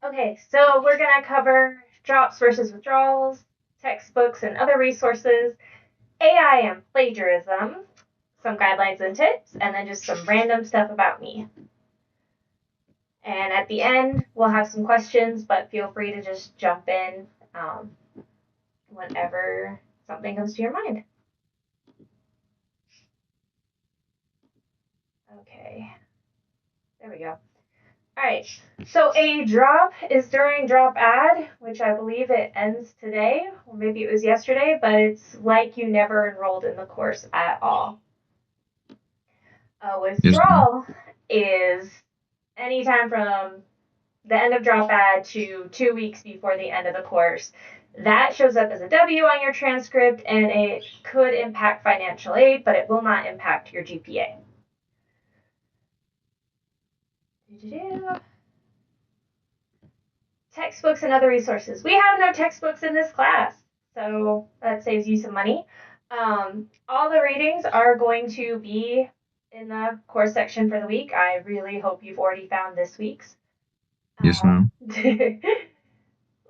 Okay, so we're going to cover drops versus withdrawals, textbooks and other resources, AI and plagiarism, some guidelines and tips, and then just some random stuff about me. And at the end, we'll have some questions, but feel free to just jump in whenever something comes to your mind. Okay, there we go. All right, so a drop is during drop ad, which I believe it ends today, or maybe it was yesterday, but it's like you never enrolled in the course at all. A Yes, ma'am. withdrawal is anytime from the end of drop ad to 2 weeks before the end of the course. That shows up as a W on your transcript and it could impact financial aid, but it will not impact your GPA. Textbooks and other resources. We have no textbooks in this class, so that saves you some money. All the readings are going to be in the course section for the week. I really hope you've already found this week's. Yes, ma'am.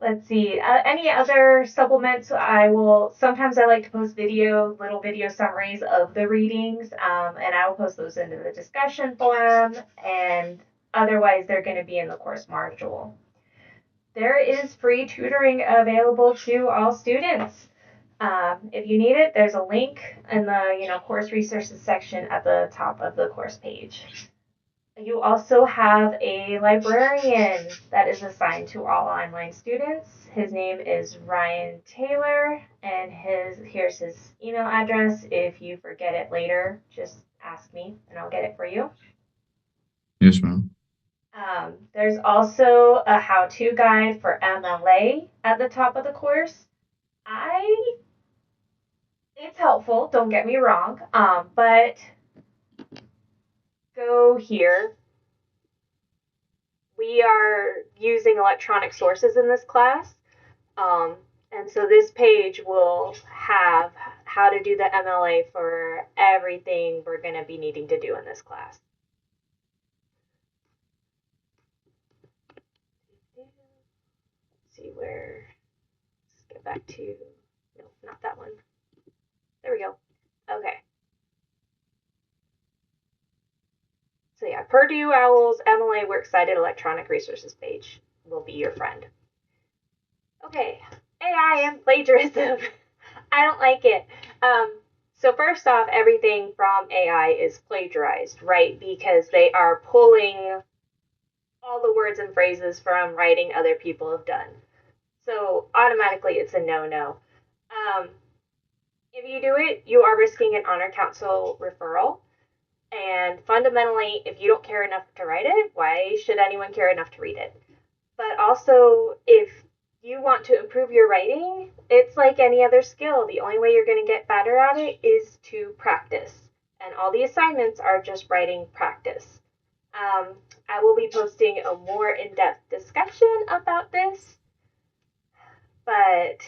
Let's see. Any other supplements? Sometimes I like to post little video summaries of the readings, and I will post those into the discussion forum, and otherwise they're going to be in the course module. There is free tutoring available to all students. If you need it, there's a link in the course resources section at the top of the course page. You also have a librarian that is assigned to all online students. His name is Ryan Taylor, and here's his email address. If you forget it later, just ask me and I'll get it for you. Yes, ma'am. There's also a how-to guide for MLA at the top of the course. It's helpful, don't get me wrong, but go here. We are using electronic sources in this class, and so this page will have how to do the MLA for everything we're going to be needing to do in this class. Let's see where, let's get back to, no, not that one. There we go. Okay. So yeah, Purdue Owl's MLA Works Cited Electronic Resources page will be your friend. Okay, AI and plagiarism. I don't like it. So first off, everything from AI is plagiarized, right? Because they are pulling all the words and phrases from writing other people have done. So automatically it's a no-no. If you do it, you are risking an honor council referral. And fundamentally, if you don't care enough to write it, why should anyone care enough to read it? But also, if you want to improve your writing, it's like any other skill. The only way you're going to get better at it is to practice. And all the assignments are just writing practice. I will be posting a more in-depth discussion about this. But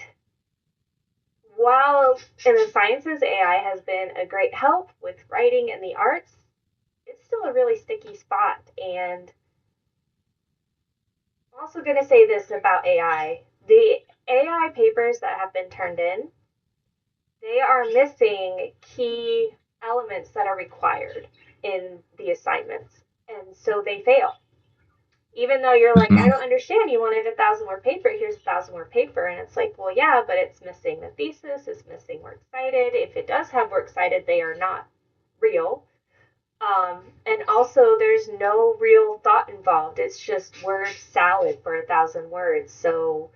while in the sciences, AI has been a great help with writing and the arts, it's still a really sticky spot. And I'm also going to say this about AI. The AI papers that have been turned in, they are missing key elements that are required in the assignments. And so they fail. Even though you're Yes, like, I ma'am. don't understand, you wanted 1,000 word paper, here's 1,000 word paper. And it's like, well, yeah, but it's missing the thesis, it's missing works cited. If it does have works cited, they are not real. And also, there's no real thought involved. It's just word salad for 1,000 words. So,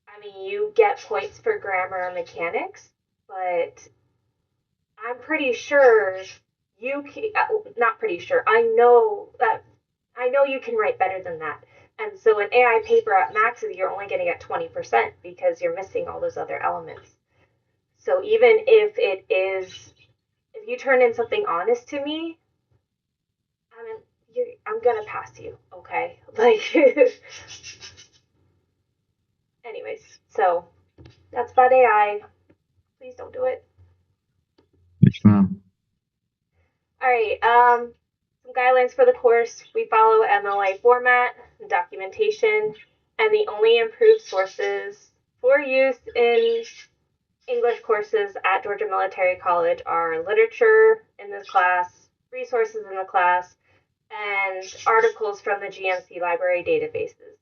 I mean, you get points for grammar and mechanics, but I'm pretty sure you can, not pretty sure, I know you can write better than that. And so an AI paper at max, you're only getting at 20% because you're missing all those other elements. So even if you turn in something honest to me, I mean, I'm gonna pass you, okay? Like, anyways, so that's about AI. Please don't do it. Yes, ma'am. All right. Some guidelines for the course. We follow MLA format and documentation. and the only approved sources for use in English courses at Georgia Military College are literature in this class, resources in the class, and articles from the GMC library databases.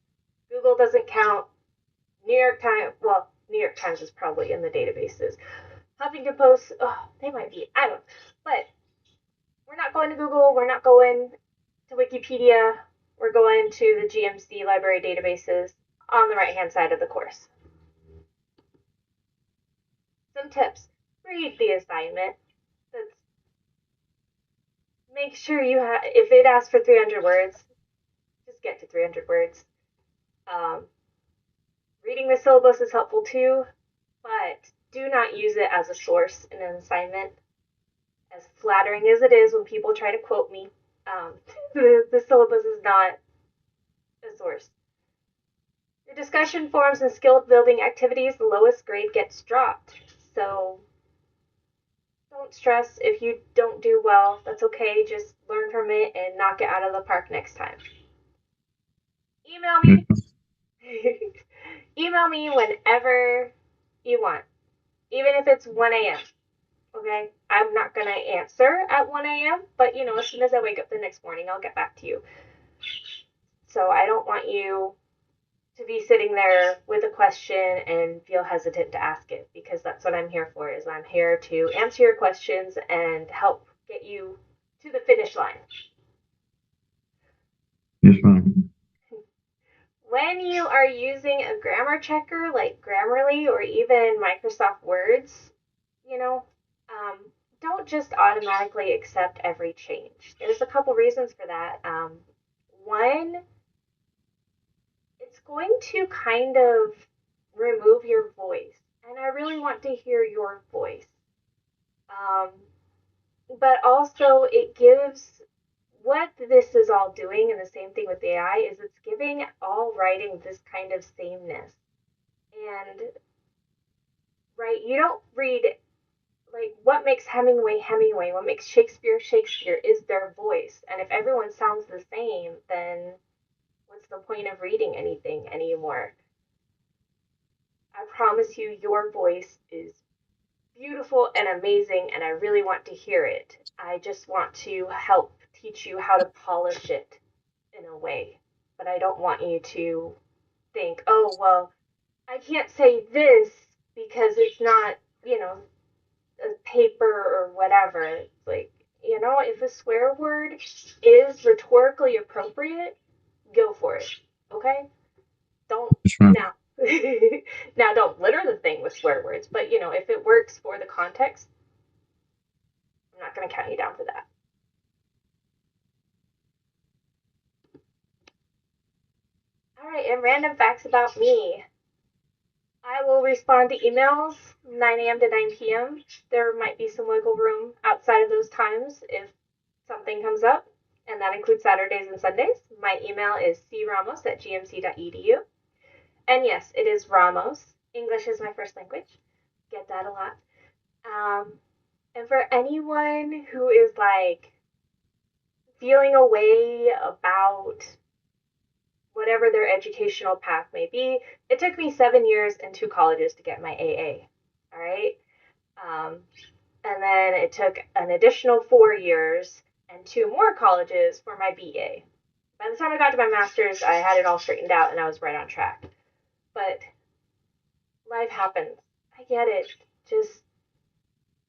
Google doesn't count. New York Times, well, New York Times is probably in the databases. Huffington Post, oh, they might be, I don't know. But we're not going to Google, we're not going to Wikipedia, we're going to the GMC library databases on the right hand side of the course. Some tips. Read the assignment. That's, make sure you have, if it asks for 300 words, just get to 300 words. Reading the syllabus is helpful too, but do not use it as a source in an assignment. As flattering as it is when people try to quote me, the syllabus is not a source. Your discussion forums and skill building activities, the lowest grade gets dropped. So don't stress if you don't do well. That's okay. Just learn from it and knock it out of the park next time. Email me. Email me whenever you want, even if it's 1 a.m. Okay? I'm not going to answer at 1 a.m., but as soon as I wake up the next morning, I'll get back to you. So I don't want you to be sitting there with a question and feel hesitant to ask it, because that's what I'm here for, is I'm here to answer your questions and help get you to the finish line. Yes, ma'am. When you are using a grammar checker like Grammarly or even Microsoft Words, don't just automatically accept every change. There's a couple reasons for that. One, it's going to kind of remove your voice, and I really want to hear your voice. But also, it gives what this is all doing, and the same thing with AI, is it's giving all writing this kind of sameness. And, right, you don't read, like, what makes Hemingway Hemingway, what makes Shakespeare Shakespeare is their voice. And if everyone sounds the same, then what's the point of reading anything anymore? I promise you, your voice is beautiful and amazing, and I really want to hear it. I just want to help teach you how to polish it in a way. But I don't want you to think, oh, well, I can't say this because it's not, a paper or whatever. It's like, if a swear word is rhetorically appropriate, go for it. Okay? Don't Yes, ma'am. now. Now, don't litter the thing with swear words, but if it works for the context, I'm not going to count you down for that. All right, and random facts about me. I will respond to emails 9 a.m. to 9 p.m. There might be some wiggle room outside of those times if something comes up, and that includes Saturdays and Sundays. My email is cramos@gmc.edu. And yes, it is Ramos. English is my first language. Get that a lot. And for anyone who is like feeling a way about whatever their educational path may be, it took me 7 years and 2 colleges to get my AA. All right. And then it took an additional 4 years and 2 more colleges for my BA. By the time I got to my master's, I had it all straightened out and I was right on track. But life happens. I get it. Just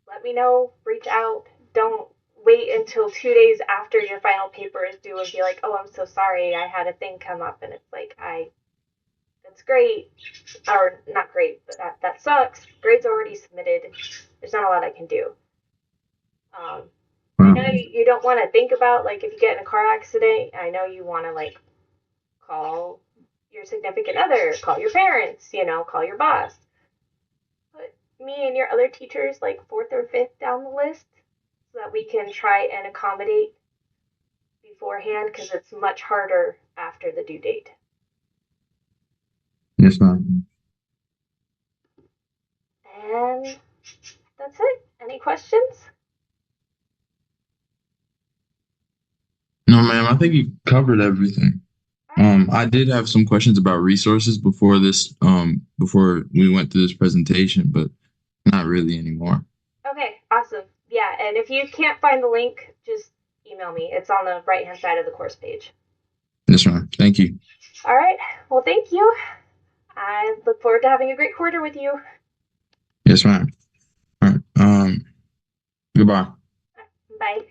let me know, reach out. Don't wait until 2 days after your final paper is due and be like, oh, I'm so sorry, I had a thing come up. And it's like, that's great. Or not great, but that sucks. Grade's already submitted. There's not a lot I can do. I know you don't want to think about, like, if you get in a car accident, I know you want to, like, call your significant other, call your parents, call your boss. Put me and your other teachers, like, 4th or 5th down the list so that we can try and accommodate beforehand, because it's much harder after the due date. Yes, ma'am. And that's it. Any questions? No, ma'am. I think you covered everything. All right. I did have some questions about resources before before we went through this presentation, but not really anymore. Okay, awesome. Yeah, and if you can't find the link, just email me. It's on the right hand side of the course page. Yes, ma'am. Thank you. All right. Well, thank you. I look forward to having a great quarter with you. Yes, ma'am. All right. Goodbye. Bye.